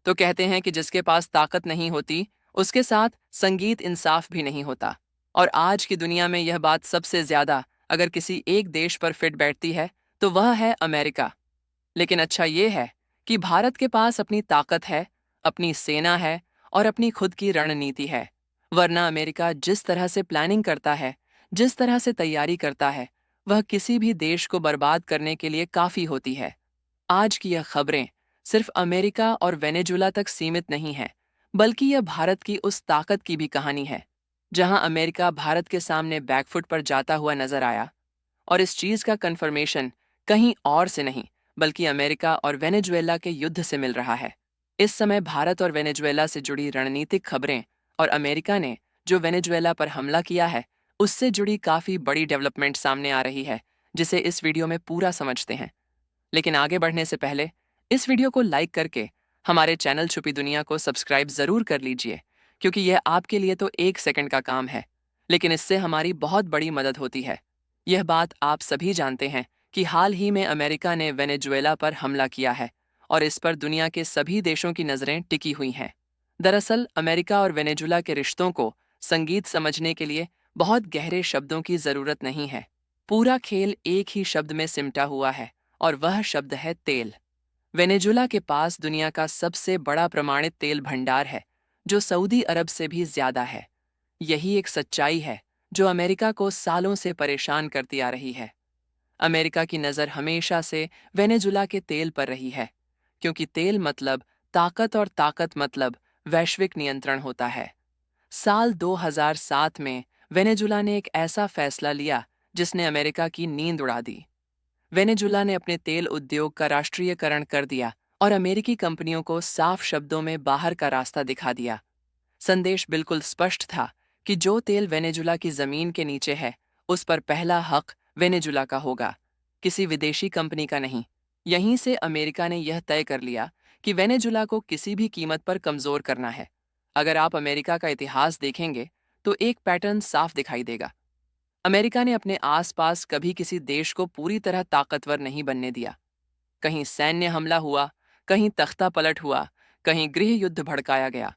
तो कहते हैं कि जिसके पास ताकत नहीं होती, उसके साथ संगीत इंसाफ भी नहीं होता। और आज की दुनिया में यह बात सबसे ज्यादा अगर किसी एक देश पर फिट बैठती है, तो वह है अमेरिका। लेकिन अच्छा ये है कि भारत के पास अपनी ताकत है, अपनी सेना है और अपनी खुद की रणनीति है। वरना अमेरिका जिस तरह से प्लानिंग करता है, जिस तरह से तैयारी करता है, वह किसी भी देश को बर्बाद करने के लिए काफी होती है। आज की यह खबरें सिर्फ अमेरिका और वेनेजुला तक सीमित नहीं हैं, बल्कि यह भारत की उस ताकत की भी कहानी है, जहां अमेरिका भारत के सामने बैकफुट पर जाता हुआ नजर आया। और इस चीज का कंफर्मेशन कहीं और से नहीं, बल्कि अमेरिका और वेनेजुएला के युद्ध से मिल रहा है। इस समय भारत और वेनेजुएला से जुड़ी रणनीतिक खबरें और अमेरिका ने जो वेनेजुएला पर हमला किया है, उससे जुड़ी काफी बड़ी डेवलपमेंट सामने आ रही है, जिसे इस वीडियो में पूरा समझते हैं। लेकिन आगे बढ़ने से पहले इस वीडियो को लाइक करके हमारे चैनल छुपी दुनिया को सब्सक्राइब जरूर कर लीजिए, क्योंकि यह आपके लिए तो 1 सेकंड का काम है, लेकिन इससे हमारी बहुत बड़ी मदद होती है। यह बात आप सभी जानते हैं कि हाल ही में अमेरिका ने वेनेजुएला पर हमला किया है और इस पर दुनिया के सभी देशों की नज़रें टिकी हुई हैं। दरअसल अमेरिका और वेनेजुएला के रिश्तों को संगीत समझने के लिए बहुत गहरे शब्दों की ज़रूरत नहीं है। पूरा खेल एक ही शब्द में सिमटा हुआ है और वह शब्द है तेल। वेनेजुएला के पास दुनिया का सबसे बड़ा प्रमाणित तेल भंडार है, जो सऊदी अरब से भी ज्यादा है। यही एक सच्चाई है जो अमेरिका को सालों से परेशान करती आ रही है। अमेरिका की नज़र हमेशा से वेनेजुएला के तेल पर रही है, क्योंकि तेल मतलब ताकत और ताकत मतलब वैश्विक नियंत्रण होता है। साल 2007 में वेनेजुएला ने एक ऐसा फैसला लिया जिसने अमेरिका की नींद उड़ा दी। वेनेजुएला ने अपने तेल उद्योग का राष्ट्रीयकरण कर दिया और अमेरिकी कंपनियों को साफ शब्दों में बाहर का रास्ता दिखा दिया। संदेश बिल्कुल स्पष्ट था कि जो तेल वेनेजुएला की जमीन के नीचे है, उस पर पहला हक वेनेजुएला का होगा, किसी विदेशी कंपनी का नहीं। यहीं से अमेरिका ने यह तय कर लिया कि वेनेजुएला को किसी भी कीमत पर कमजोर करना है। अगर आप अमेरिका का इतिहास देखेंगे, तो एक पैटर्न साफ दिखाई देगा। अमेरिका ने अपने आसपास कभी किसी देश को पूरी तरह ताकतवर नहीं बनने दिया। कहीं सैन्य हमला हुआ, कहीं तख्ता पलट हुआ, कहीं गृह युद्ध भड़काया गया।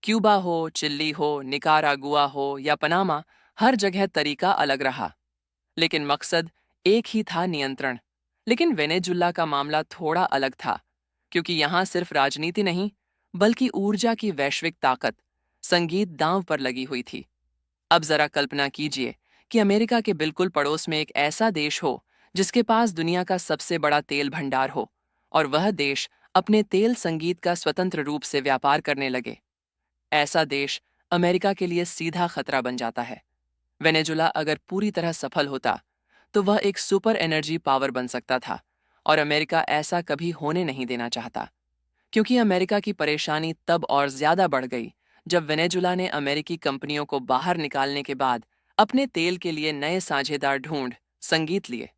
क्यूबा हो, चिल्ली हो, निकारागुआ हो या पनामा, हर जगह तरीका अलग रहा, लेकिन मकसद एक ही था, नियंत्रण। लेकिन वेनेजुएला का मामला थोड़ा अलग था, क्योंकि यहां सिर्फ राजनीति नहीं, बल्कि ऊर्जा की वैश्विक ताकत, संगीत दांव पर लगी हुई थी। अब जरा कल्पना कीजिए कि अमेरिका के बिल्कुल पड़ोस में एक ऐसा देश हो जिसके पास दुनिया का सबसे बड़ा तेल भंडार हो, और वह देश अपने तेल संगीत का स्वतंत्र रूप से व्यापार करने लगे। ऐसा देश अमेरिका के लिए सीधा खतरा बन जाता है। वेनेजुएला अगर पूरी तरह सफल होता, तो वह एक सुपर एनर्जी पावर बन सकता था, और अमेरिका ऐसा कभी होने नहीं देना चाहता। क्योंकि अमेरिका की परेशानी तब और ज्यादा बढ़ गई जब वेनेजुएला ने अमेरिकी कंपनियों को बाहर निकालने के बाद अपने तेल के लिए नए साझेदार ढूंढ संगीत लिए।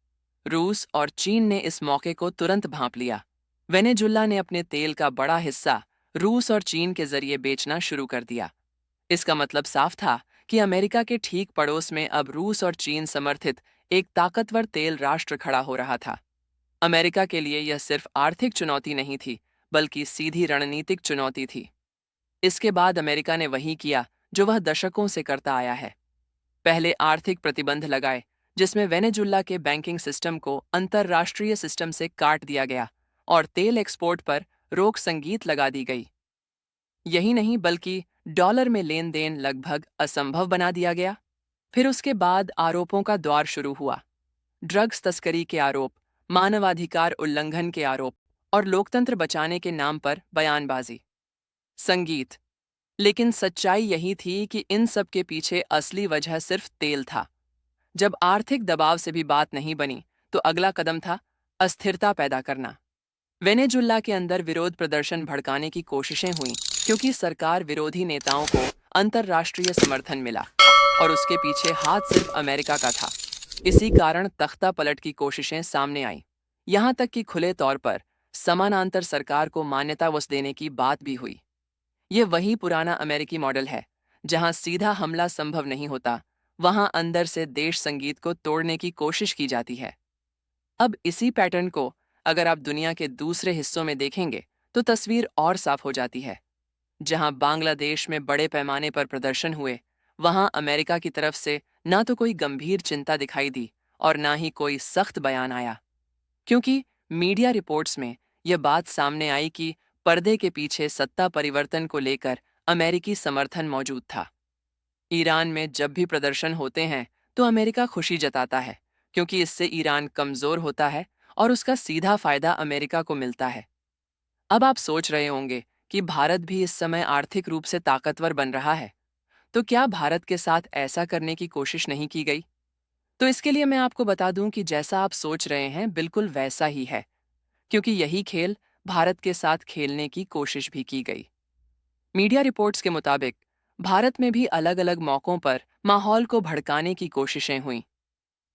रूस और चीन ने इस मौके को तुरंत भांप लिया। वेनेजुएला ने अपने तेल का बड़ा हिस्सा रूस और चीन के जरिए बेचना शुरू कर दिया। इसका मतलब साफ था कि अमेरिका के ठीक पड़ोस में अब रूस और चीन समर्थित एक ताकतवर तेल राष्ट्र खड़ा हो रहा था। अमेरिका के लिए यह सिर्फ आर्थिक चुनौती नहीं थी, बल्कि सीधी रणनीतिक चुनौती थी। इसके बाद अमेरिका ने वही किया जो वह दशकों से करता आया है। पहले आर्थिक प्रतिबंध लगाए, जिसमें वेनेजुएला के बैंकिंग सिस्टम को अंतरराष्ट्रीय सिस्टम से काट दिया गया और तेल एक्सपोर्ट पर रोक संगीत लगा दी गई। यही नहीं, बल्कि डॉलर में लेन देन लगभग असंभव बना दिया गया। फिर उसके बाद आरोपों का दौर शुरू हुआ। ड्रग्स तस्करी के आरोप, मानवाधिकार उल्लंघन के आरोप और लोकतंत्र बचाने के नाम पर बयानबाजी। संगीत। लेकिन सच्चाई यही थी कि इन सब के पीछे असली वजह सिर्फ तेल था। जब आर्थिक दबाव से भी बात नहीं बनी, तो अगला कदम था अस्थिरता पैदा करना। वेनेजुएला के अंदर विरोध प्रदर्शन भड़काने की कोशिशें हुईं, क्योंकि सरकार विरोधी नेताओं को अंतर्राष्ट्रीय समर्थन मिला और उसके पीछे हाथ सिर्फ अमेरिका का था। इसी कारण तख्ता पलट की कोशिशें सामने आईं। यहां तक कि खुले तौर पर समानांतर सरकार को मान्यता वश देने की बात भी हुई। ये वही पुराना अमेरिकी मॉडल है, जहां सीधा हमला संभव नहीं होता, वहां अंदर से देश संगीत को तोड़ने की कोशिश की जाती है। अब इसी पैटर्न को अगर आप दुनिया के दूसरे हिस्सों में देखेंगे, तो तस्वीर और साफ हो जाती है। जहां बांग्लादेश में बड़े पैमाने पर प्रदर्शन हुए, वहां अमेरिका की तरफ से ना तो कोई गंभीर चिंता दिखाई दी और ना ही कोई सख्त बयान आया, क्योंकि मीडिया रिपोर्ट्स में यह बात सामने आई कि पर्दे के पीछे सत्ता परिवर्तन को लेकर अमेरिकी समर्थन मौजूद था। ईरान में जब भी प्रदर्शन होते हैं तो अमेरिका खुशी जताता है, क्योंकि इससे ईरान कमजोर होता है और उसका सीधा फायदा अमेरिका को मिलता है। अब आप सोच रहे होंगे कि भारत भी इस समय आर्थिक रूप से ताकतवर बन रहा है, तो क्या भारत के साथ ऐसा करने की कोशिश नहीं की गई? तो इसके लिए मैं आपको बता दूं कि जैसा आप सोच रहे हैं बिल्कुल वैसा ही है, क्योंकि यही खेल भारत के साथ खेलने की कोशिश भी की गई। मीडिया रिपोर्ट्स के मुताबिक भारत में भी अलग अलग मौकों पर माहौल को भड़काने की कोशिशें हुईं।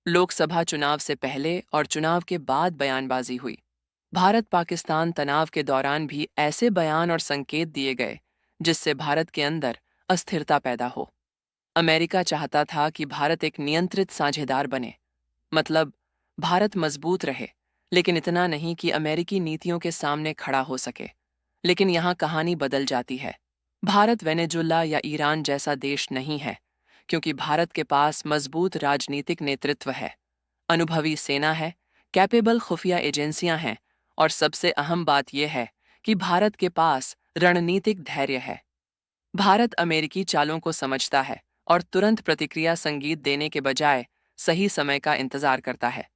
लोकसभा चुनाव से पहले और चुनाव के बाद बयानबाजी हुई। भारत पाकिस्तान तनाव के दौरान भी ऐसे बयान और संकेत दिए गए जिससे भारत के अंदर अस्थिरता पैदा हो। अमेरिका चाहता था कि भारत एक नियंत्रित साझेदार बने, मतलब भारत मजबूत रहे, लेकिन इतना नहीं कि अमेरिकी नीतियों के सामने खड़ा हो सके। लेकिन यहाँ कहानी बदल जाती है। भारत वेनेजुला या ईरान जैसा देश नहीं है, क्योंकि भारत के पास मजबूत राजनीतिक नेतृत्व है, अनुभवी सेना है, कैपेबल खुफिया एजेंसियां हैं, और सबसे अहम बात यह है कि भारत के पास रणनीतिक धैर्य है। भारत अमेरिकी चालों को समझता है और तुरंत प्रतिक्रिया संगीत देने के बजाय सही समय का इंतजार करता है।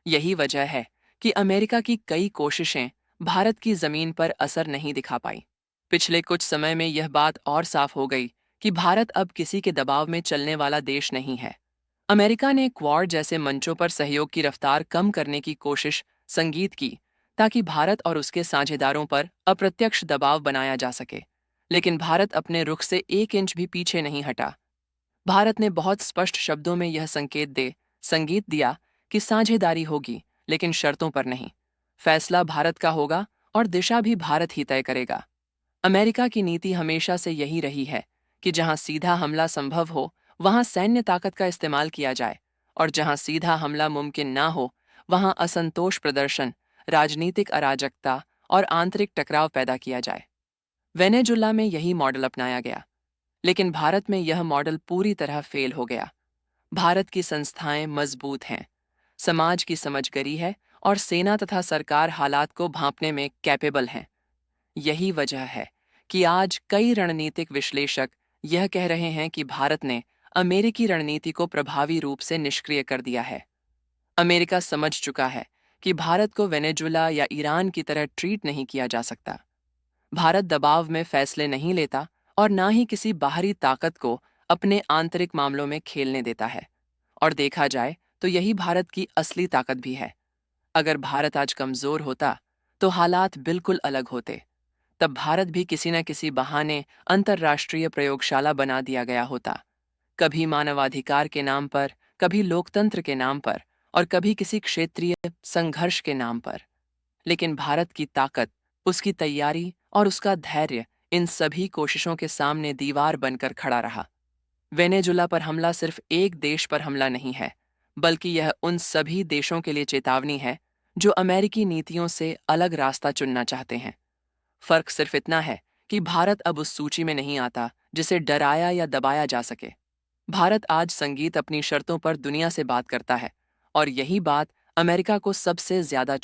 यही वजह है कि अमेरिका की कई कोशिशें भारत की जमीन पर असर नहीं दिखा पाई। पिछले कुछ समय में यह बात और साफ हो गई कि भारत अब किसी के दबाव में चलने वाला देश नहीं है। अमेरिका ने क्वाड जैसे मंचों पर सहयोग की रफ्तार कम करने की कोशिश संगीत की, ताकि भारत और उसके साझेदारों पर अप्रत्यक्ष दबाव बनाया जा सके। लेकिन भारत अपने रुख से 1 इंच भी पीछे नहीं हटा। भारत ने बहुत स्पष्ट शब्दों में यह संगीत दिया कि साझेदारी होगी, लेकिन शर्तों पर नहीं। फैसला भारत का होगा और दिशा भी भारत ही तय करेगा। अमेरिका की नीति हमेशा से यही रही है कि जहां सीधा हमला संभव हो, वहां सैन्य ताकत का इस्तेमाल किया जाए, और जहां सीधा हमला मुमकिन ना हो, वहां असंतोष प्रदर्शन, राजनीतिक अराजकता और आंतरिक टकराव पैदा किया जाए। वेनेजुला में यही मॉडल अपनाया गया, लेकिन भारत में यह मॉडल पूरी तरह फेल हो गया। भारत की संस्थाएं मजबूत हैं, समाज की समझ गरी है, और सेना तथा सरकार हालात को भांपने में कैपेबल हैं। यही वजह है कि आज कई रणनीतिक विश्लेषक यह कह रहे हैं कि भारत ने अमेरिकी रणनीति को प्रभावी रूप से निष्क्रिय कर दिया है। अमेरिका समझ चुका है कि भारत को वेनेजुला या ईरान की तरह ट्रीट नहीं किया जा सकता। भारत दबाव में फैसले नहीं लेता और ना ही किसी बाहरी ताकत को अपने आंतरिक मामलों में खेलने देता है। और देखा जाए तो यही भारत की असली ताकत भी है। अगर भारत आज कमजोर होता तो हालात बिल्कुल अलग होते। तब भारत भी किसी न किसी बहाने अंतर्राष्ट्रीय प्रयोगशाला बना दिया गया होता, कभी मानवाधिकार के नाम पर, कभी लोकतंत्र के नाम पर, और कभी किसी क्षेत्रीय संघर्ष के नाम पर। लेकिन भारत की ताकत, उसकी तैयारी और उसका धैर्य इन सभी कोशिशों के सामने दीवार बनकर खड़ा रहा। वेनेजुला पर हमला सिर्फ एक देश पर हमला नहीं है, बल्कि यह उन सभी देशों के लिए चेतावनी है जो अमेरिकी नीतियों से अलग रास्ता चुनना चाहते हैं। फर्क सिर्फ इतना है कि भारत अब उस सूची में नहीं आता जिसे डराया या दबाया जा सके। भारत आज संगीत अपनी शर्तों पर दुनिया से बात करता है, और यही बात अमेरिका को सबसे ज्यादा